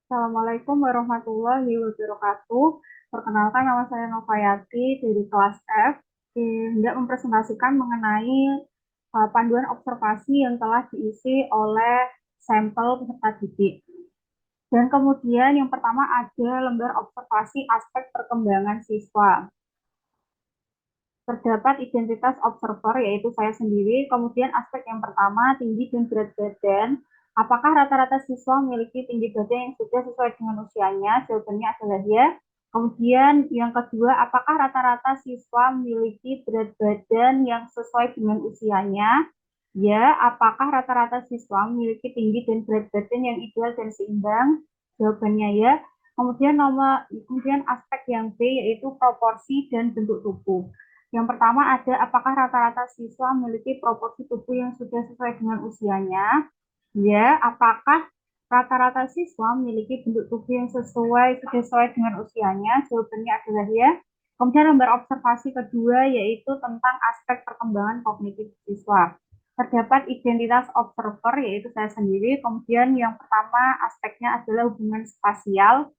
Assalamualaikum warahmatullahi wabarakatuh. Perkenalkan, nama saya Novayati dari kelas F. Hendak mempresentasikan mengenai panduan observasi yang telah diisi oleh sampel peserta didik. Dan kemudian yang pertama ada lembar observasi aspek perkembangan siswa. Terdapat identitas observer, yaitu saya sendiri. Kemudian aspek yang pertama, tinggi dan berat badan. Apakah rata-rata siswa memiliki tinggi badan yang sudah sesuai dengan usianya? Jawabannya adalah ya. Kemudian yang kedua, apakah rata-rata siswa memiliki berat badan yang sesuai dengan usianya? Ya. Apakah rata-rata siswa memiliki tinggi dan berat badan yang ideal dan seimbang? Jawabannya ya. Kemudian aspek yang B, yaitu proporsi dan bentuk tubuh. Yang pertama ada, apakah rata-rata siswa memiliki proporsi tubuh yang sudah sesuai dengan usianya? Ya. Apakah rata-rata siswa memiliki bentuk tubuh yang sesuai dengan usianya? Jawabannya adalah ya. Kemudian lembar observasi kedua yaitu tentang aspek perkembangan kognitif siswa. Terdapat identitas observer, yaitu saya sendiri. Kemudian yang pertama aspeknya adalah hubungan spasial.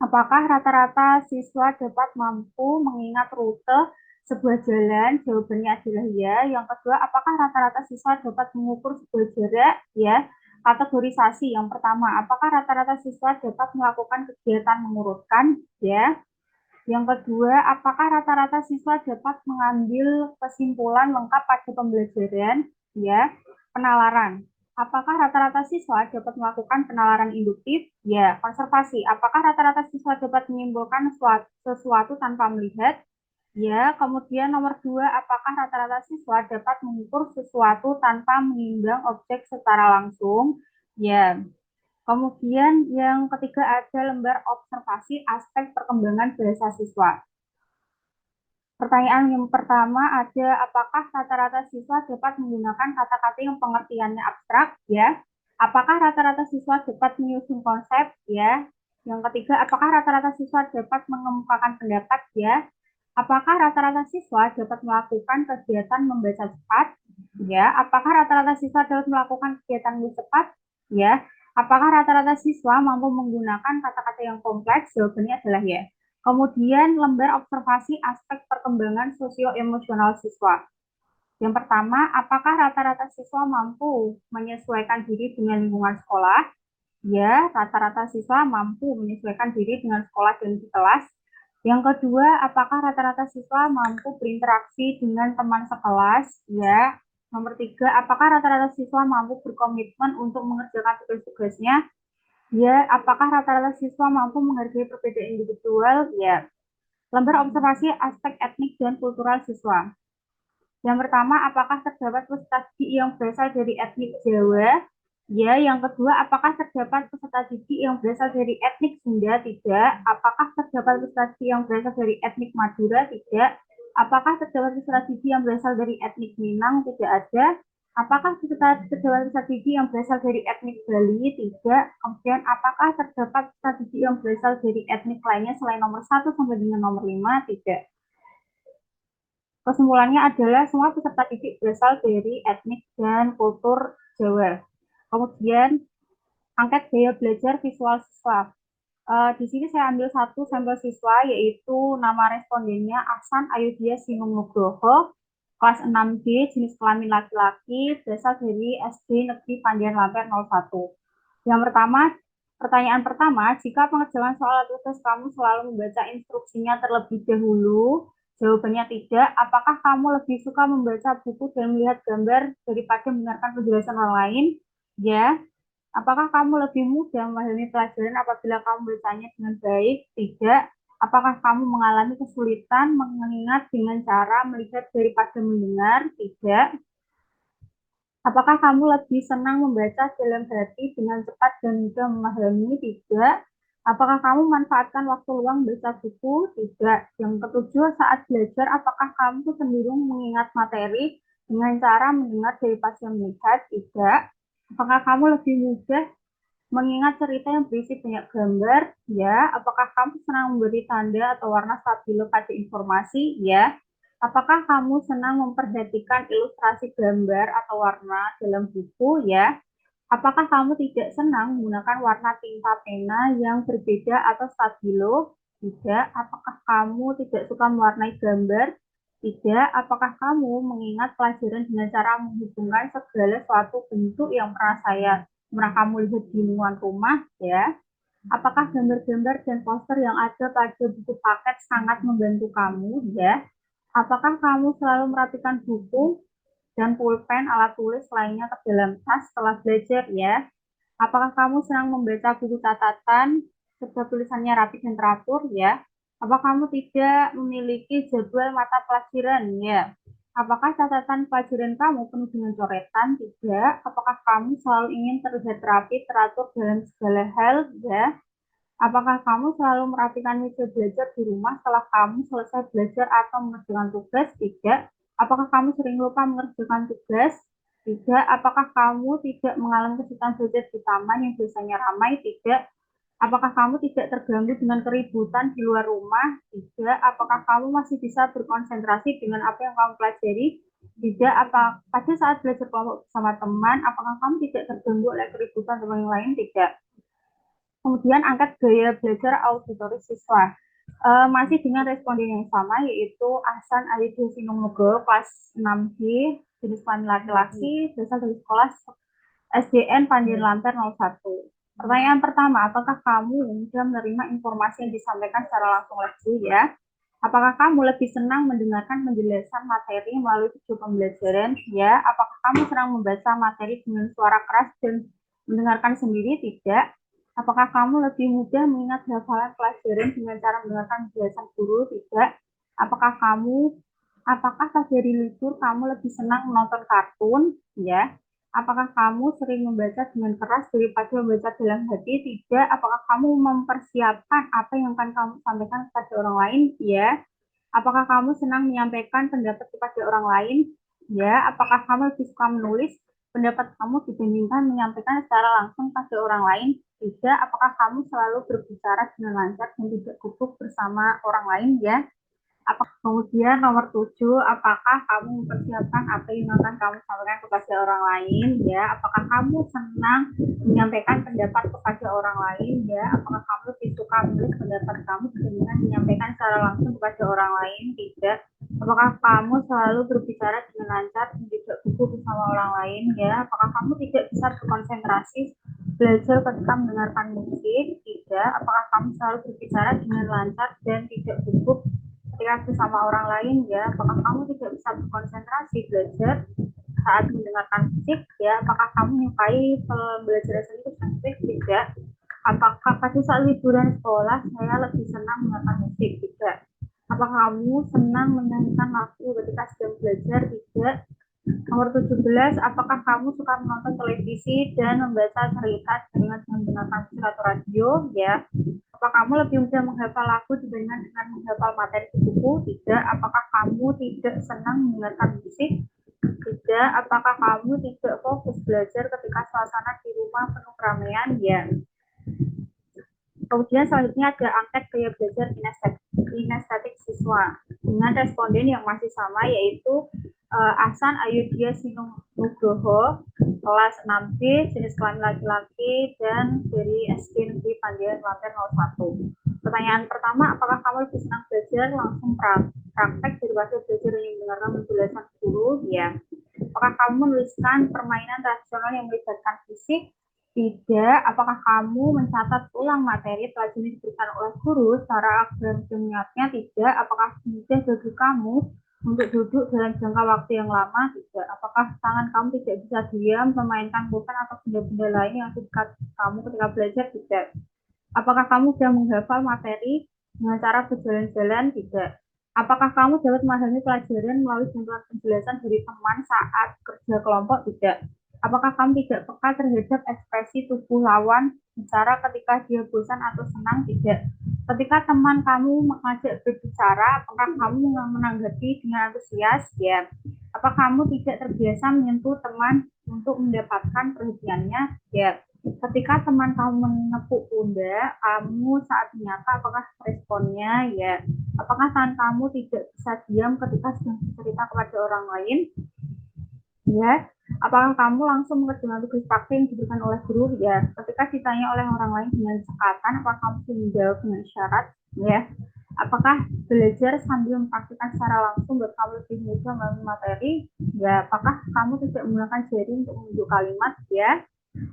Apakah rata-rata siswa dapat mampu mengingat rute sebuah jalan? Jawabannya adalah ya. Yang kedua, apakah rata-rata siswa dapat mengukur sebuah jarak? Ya. Kategorisasi yang pertama, apakah rata-rata siswa dapat melakukan kegiatan mengurutkan? Ya. Yang kedua, apakah rata-rata siswa dapat mengambil kesimpulan lengkap pada pembelajaran? Ya. Penalaran. Apakah rata-rata siswa dapat melakukan penalaran induktif? Ya. Konservasi. Apakah rata-rata siswa dapat menyimpulkan sesuatu tanpa melihat? Ya. Kemudian nomor dua, apakah rata-rata siswa dapat mengukur sesuatu tanpa menimbang objek secara langsung? Ya. Kemudian yang ketiga ada lembar observasi aspek perkembangan bahasa siswa. Pertanyaan yang pertama ada, apakah rata-rata siswa dapat menggunakan kata-kata yang pengertiannya abstrak? Ya. Apakah rata-rata siswa dapat menyusun konsep? Ya. Yang ketiga, apakah rata-rata siswa dapat mengemukakan pendapat? Ya. Apakah rata-rata siswa dapat melakukan kegiatan membaca cepat? Ya. Apakah rata-rata siswa dapat melakukan kegiatan menulis cepat? Ya. Apakah rata-rata siswa mampu menggunakan kata-kata yang kompleks? Jawabannya adalah ya. Kemudian lembar observasi aspek perkembangan sosio-emosional siswa. Yang pertama, apakah rata-rata siswa mampu menyesuaikan diri dengan lingkungan sekolah? Ya, rata-rata siswa mampu menyesuaikan diri dengan sekolah dan di kelas. Yang kedua, apakah rata-rata siswa mampu berinteraksi dengan teman sekelas? Ya. Nomor tiga, apakah rata-rata siswa mampu berkomitmen untuk mengerjakan tugas-tugasnya? Ya. Apakah rata-rata siswa mampu menghargai perbedaan individual? Ya. Lembar observasi aspek etnik dan kultural siswa. Yang pertama, apakah terdapat peserta didik yang berasal dari etnik Jawa? Ya. Yang kedua, apakah terdapat peserta didik yang berasal dari etnik Sunda? Tidak. Apakah terdapat peserta didik yang berasal dari etnik Madura? Tidak. Apakah terdapat peserta didik yang berasal dari etnik Minang? Tidak ada. Apakah terdapat peserta didik yang berasal dari etnik Bali? Tidak. Kemudian, apakah terdapat peserta didik yang berasal dari etnik lainnya selain nomor 1 sampai dengan nomor 5? Tidak. Kesimpulannya adalah semua peserta didik berasal dari etnik dan kultur Jawa. Kemudian, angket gaya belajar visual siswa. Di sini saya ambil satu sampel siswa, yaitu nama respondennya Ahsan Ayudhya Sinung Nugroho, kelas 6B, jenis kelamin laki-laki, berasal dari SD Negeri Pandian Lamper 01. Yang pertama, pertanyaan pertama, jika pengerjaan soal tugas kamu selalu membaca instruksinya terlebih dahulu? Jawabannya tidak. Apakah kamu lebih suka membaca buku dan melihat gambar daripada mendengarkan penjelasan orang lain? Ya. Apakah kamu lebih mudah memahami pelajaran apabila kamu membacanya dengan baik? Tidak. Apakah kamu mengalami kesulitan mengingat dengan cara melihat daripada mendengar? Tidak. Apakah kamu lebih senang membaca dalam hati dengan cepat dan mudah memahami? Tidak. Apakah kamu memanfaatkan waktu luang baca buku? Tidak. Yang ketujuh, saat belajar, apakah kamu cenderung mengingat materi dengan cara mendengar daripada melihat? Tidak. Apakah kamu lebih mudah mengingat cerita yang berisi banyak gambar? Ya. Apakah kamu senang memberi tanda atau warna saat pada informasi? Ya. Apakah kamu senang memperhatikan ilustrasi gambar atau warna dalam buku? Ya. Apakah kamu tidak senang menggunakan warna tinta pena yang berbeda atau stabilo? Tidak. Apakah kamu tidak suka mewarnai gambar? Tidak. Apakah kamu mengingat pelajaran dengan cara menghubungkan segala suatu bentuk yang pernah kamu lihat di lingkungan rumah? Ya. Apakah gambar-gambar dan poster yang ada pada buku paket sangat membantu kamu? Ya. Apakah kamu selalu merapikan buku dan pulpen, alat tulis lainnya ke dalam tas setelah belajar? Ya. Apakah kamu senang membaca buku catatan sebab tulisannya rapi dan teratur? Ya. Apakah kamu tidak memiliki jadwal mata pelajaran? Ya. Apakah catatan pelajaran kamu penuh dengan coretan? Tidak. Apakah kamu selalu ingin terlihat rapi, teratur dalam segala hal? Ya. Apakah kamu selalu merapikan meja belajar di rumah setelah kamu selesai belajar atau mengerjakan tugas? Tidak. Apakah kamu sering lupa mengerjakan tugas? Tidak. Apakah kamu tidak mengalami kesulitan belajar di taman yang biasanya ramai? Tidak. Apakah kamu tidak terganggu dengan keributan di luar rumah? Tidak. Apakah kamu masih bisa berkonsentrasi dengan apa yang kamu pelajari? Tidak. Apa pada saat belajar kelompok bersama teman, apakah kamu tidak terganggu oleh keributan teman yang lain? Tidak. Kemudian angkat gaya belajar auditoris siswa. Masih dengan responden yang sama, yaitu Ahsan Alidya Sinumogo, kelas 6B, jenis kelamin laki-laki, berasal dari sekolah SDN Pandian Lamper 01. Pertanyaan pertama, apakah kamu sudah menerima informasi yang disampaikan secara langsung oleh guru? Ya. Apakah kamu lebih senang mendengarkan penjelasan materi melalui video pembelajaran? Ya. Apakah kamu senang membaca materi dengan suara keras dan mendengarkan sendiri? Tidak. Apakah kamu lebih mudah mengingat hafalan pelajaran dengan cara mendengarkan penjelasan guru? Tidak. Apakah pas hari libur kamu lebih senang menonton kartun? Ya. Apakah kamu sering membaca dengan keras daripada membaca dalam hati? Tidak. Apakah kamu mempersiapkan apa yang akan kamu sampaikan kepada orang lain? Ya. Apakah kamu senang menyampaikan pendapat kepada orang lain? Ya. Apakah kamu lebih suka menulis pendapat kamu dibandingkan menyampaikan secara langsung pada orang lain? Tidak. Apakah kamu selalu berbicara dengan lancar dan tidak gugup bersama orang lain? Ya. Kemudian nomor 7, apakah kamu mempersiapkan apa yang akan kamu sampaikan kepada orang lain? Ya. Apakah kamu senang menyampaikan pendapat kepada orang lain? Ya. Apakah kamu lebih suka menulis pendapat kamu dibandingkan menyampaikan secara langsung kepada orang lain? Tidak. Apakah kamu selalu berbicara dengan lancar dan tidak gugup bersama orang lain? Ya. Apakah kamu tidak bisa berkonsentrasi belajar ketika mendengarkan musik? Tidak. Apakah kamu selalu berbicara dengan lancar dan tidak gugup ketika bersama orang lain? Ya. Apakah kamu tidak bisa berkonsentrasi belajar saat mendengarkan musik? Ya. Apakah kamu menyukai pembelajaran seni musik? Tidak. Apakah pada saat liburan sekolah saya lebih senang mendengarkan musik? Tidak. Apakah kamu senang menyanyikan lagu ketika sedang belajar? Tidak. Nomor 17, apakah kamu suka menonton televisi dan membaca cerita dengan mendengarkan musik atau radio? Ya. Apakah kamu lebih mudah menghafal lagu dibandingkan dengan menghafal materi di buku? Tidak. Apakah kamu tidak senang mendengarkan musik? Tidak. Apakah kamu tidak fokus belajar ketika suasana di rumah penuh keramaian? Ya. Kemudian selanjutnya ada angket gaya belajar kinestetik siswa dengan responden yang masih sama, yaitu Ahsan Ayudhya Sinugroho, kelas 6B, jenis kelamin laki-laki, dan dari SD Negeri Pandian Klaten 01. Pertanyaan pertama, apakah kamu lebih senang belajar langsung praktek daripada belajar yang mendengarkan penjelasan guru? Ya. Apakah kamu menuliskan permainan tradisional yang melibatkan fisik? Tidak. Apakah kamu mencatat ulang materi pelajaran yang diberikan oleh guru secara agar mengingatnya? Tidak. Apakah mudah bagi kamu untuk duduk dalam jangka waktu yang lama? Tidak. Apakah tangan kamu tidak bisa diam memainkan pulpen atau benda-benda lain yang dekat kamu ketika belajar? Tidak. Apakah kamu sudah menghafal materi dengan cara berjalan-jalan? Tidak. Apakah kamu dapat memahami pelajaran melalui bantuan penjelasan dari teman saat kerja kelompok? Tidak. Apakah kamu tidak peka terhadap ekspresi tubuh lawan bicara ketika dia bosan atau senang? Tidak. Ketika teman kamu mengajak berbicara, apakah kamu menanggapi dengan antusias? Ya. Apakah kamu tidak terbiasa menyentuh teman untuk mendapatkan perhatiannya? Ya. Ketika teman kamu menepuk pundak kamu saat menyapa, apakah responnya? Ya. Apakah tangan kamu tidak bisa diam ketika sedang bercerita kepada orang lain? Ya. Apakah kamu langsung mengerjakan tugas praktik yang diberikan oleh guru? Ya, ketika ditanya oleh orang lain dengan cekatan, apakah kamu bisa menjawab dengan syarat? Ya. Apakah belajar sambil mempraktikkan secara langsung buat kamu lebih mudah memahami materi? Ya. Apakah kamu tidak menggunakan jari untuk menunjuk kalimat? Ya.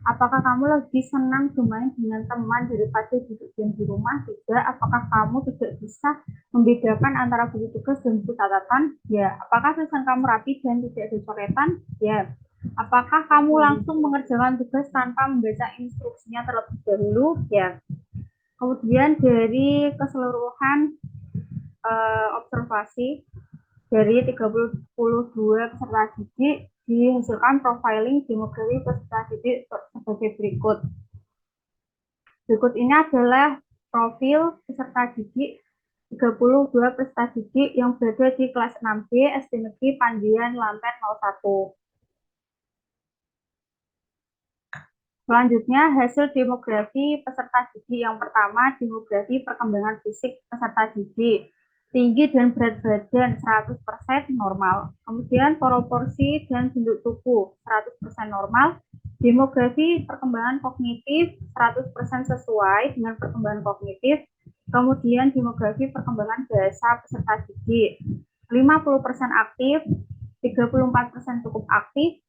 Apakah kamu lebih senang bermain dengan teman daripada duduk diam di rumah? Tidak. Apakah kamu tidak bisa membedakan antara buku tugas dan buku catatan? Ya. Apakah tulisan kamu rapi dan tidak ada coretan? Ya. Apakah kamu langsung mengerjakan tugas tanpa membaca instruksinya terlebih dahulu? Ya. Kemudian dari keseluruhan observasi dari 32 peserta didik dihasilkan profiling demografi peserta didik sebagai berikut. Berikut ini adalah profil peserta didik 32 peserta didik yang berada di kelas 6B SD Negeri Pandian Lanten 01. Selanjutnya, hasil demografi peserta didik yang pertama, demografi perkembangan fisik peserta didik. Tinggi dan berat badan 100% normal. Kemudian proporsi dan bentuk tubuh 100% normal. Demografi perkembangan kognitif 100% sesuai dengan perkembangan kognitif. Kemudian demografi perkembangan bahasa peserta didik 50% aktif, 34% cukup aktif,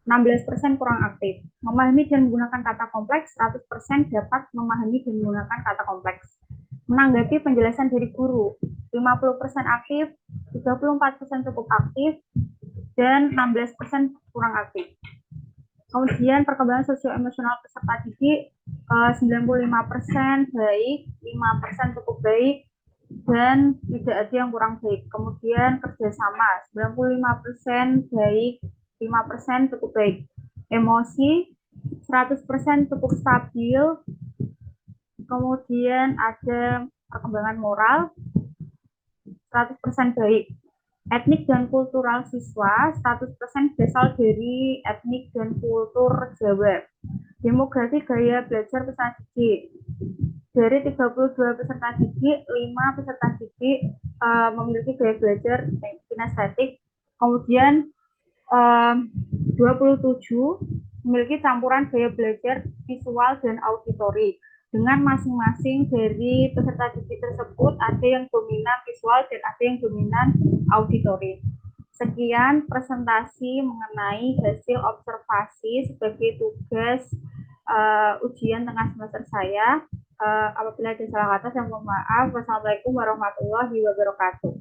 16% kurang aktif. Memahami dan menggunakan kata kompleks, 100% dapat memahami dan menggunakan kata kompleks. Menanggapi penjelasan dari guru, 50% aktif, 34% cukup aktif, dan 16% kurang aktif. Kemudian perkembangan sosio-emosional peserta didik, 95% baik, 5% cukup baik, dan tidak ada yang kurang baik. Kemudian kerjasama, 95% baik, 5% cukup baik. Emosi 100% cukup stabil. Kemudian ada perkembangan moral 100% baik. Etnik dan kultural siswa 100% berasal dari etnik dan kultur Jawa. Demografi gaya belajar peserta didik. Dari 32 peserta didik, 5 peserta didik memiliki gaya belajar kinestetik. Kemudian 27 memiliki campuran gaya belajar visual dan auditori. Dengan masing-masing dari peserta didik tersebut ada yang dominan visual dan ada yang dominan auditori. Sekian presentasi mengenai hasil observasi sebagai tugas ujian tengah semester saya. Apabila ada salah kata, saya mohon maaf. Wassalamualaikum warahmatullahi wabarakatuh.